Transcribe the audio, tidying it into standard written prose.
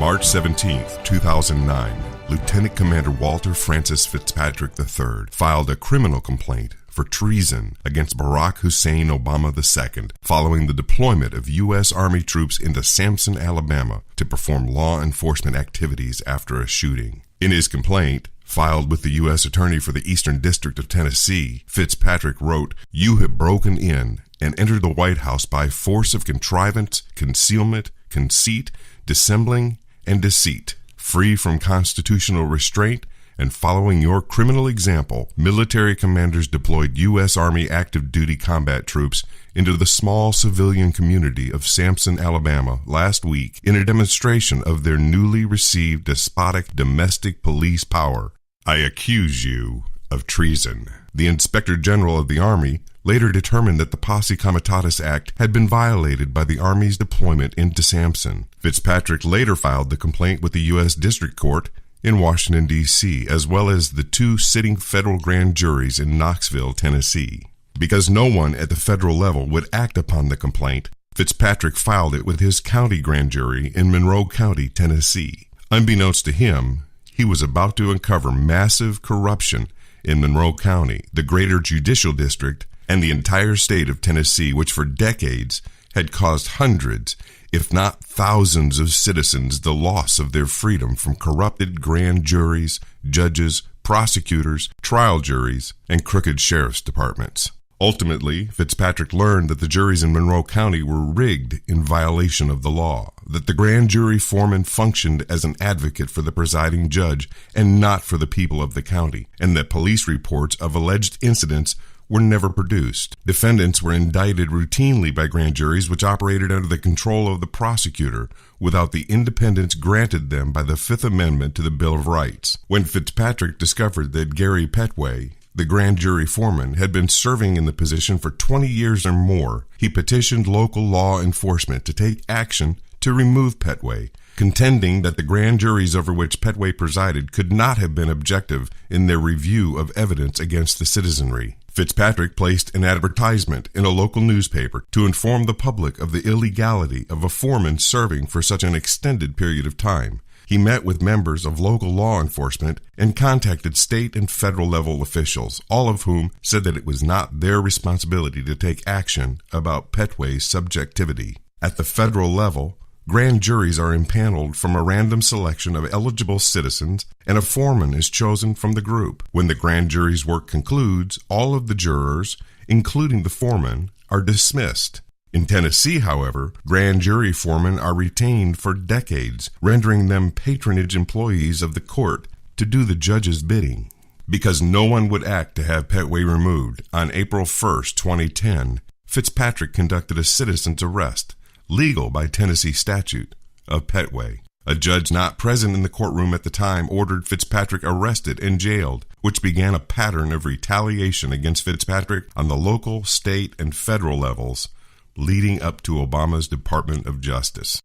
March 17, 2009, Lieutenant Commander Walter Francis Fitzpatrick III filed a criminal complaint for treason against Barack Hussein Obama II following the deployment of U.S. Army troops into Samson, Alabama to perform law enforcement activities after a shooting. In his complaint, filed with the U.S. Attorney for the Eastern District of Tennessee, Fitzpatrick wrote, "You have broken in and entered the White House by force of contrivance, concealment, conceit, dissembling, and deceit. Free from constitutional restraint and following your criminal example, military commanders deployed U.S. Army active duty combat troops into the small civilian community of Samson, Alabama last week in a demonstration of their newly received despotic domestic police power. I accuse you of treason." The Inspector General of the Army later determined that the Posse Comitatus Act had been violated by the Army's deployment into Samson. Fitzpatrick later filed the complaint with the U.S. District Court in Washington, D.C., as well as the two sitting federal grand juries in Knoxville, Tennessee. Because no one at the federal level would act upon the complaint, Fitzpatrick filed it with his county grand jury in Monroe County, Tennessee. Unbeknownst to him, he was about to uncover massive corruption in Monroe County, the greater judicial district, and the entire state of Tennessee, which for decades had caused hundreds, if not thousands of citizens the loss of their freedom from corrupted grand juries, judges, prosecutors, trial juries, and crooked sheriff's departments. Ultimately, Fitzpatrick learned that the juries in Monroe County were rigged in violation of the law, that the grand jury foreman functioned as an advocate for the presiding judge and not for the people of the county, and that police reports of alleged incidents were never produced. Defendants were indicted routinely by grand juries which operated under the control of the prosecutor without the independence granted them by the Fifth Amendment to the Bill of Rights. When Fitzpatrick discovered that Gary Petway, the grand jury foreman, had been serving in the position for 20 years or more, he petitioned local law enforcement to take action to remove Petway, contending that the grand juries over which Petway presided could not have been objective in their review of evidence against the citizenry. Fitzpatrick placed an advertisement in a local newspaper to inform the public of the illegality of a foreman serving for such an extended period of time. He met with members of local law enforcement and contacted state and federal level officials, all of whom said that it was not their responsibility to take action about Petway's subjectivity. At the federal level, grand juries are impaneled from a random selection of eligible citizens, and a foreman is chosen from the group. When the grand jury's work concludes, all of the jurors, including the foreman, are dismissed. In Tennessee, however, grand jury foremen are retained for decades, rendering them patronage employees of the court to do the judge's bidding. Because no one would act to have Petway removed, on April 1, 2010, Fitzpatrick conducted a citizen's arrest, legal by Tennessee statute, of Petway. A judge not present in the courtroom at the time ordered Fitzpatrick arrested and jailed, which began a pattern of retaliation against Fitzpatrick on the local, state, and federal levels, leading up to Obama's Department of Justice.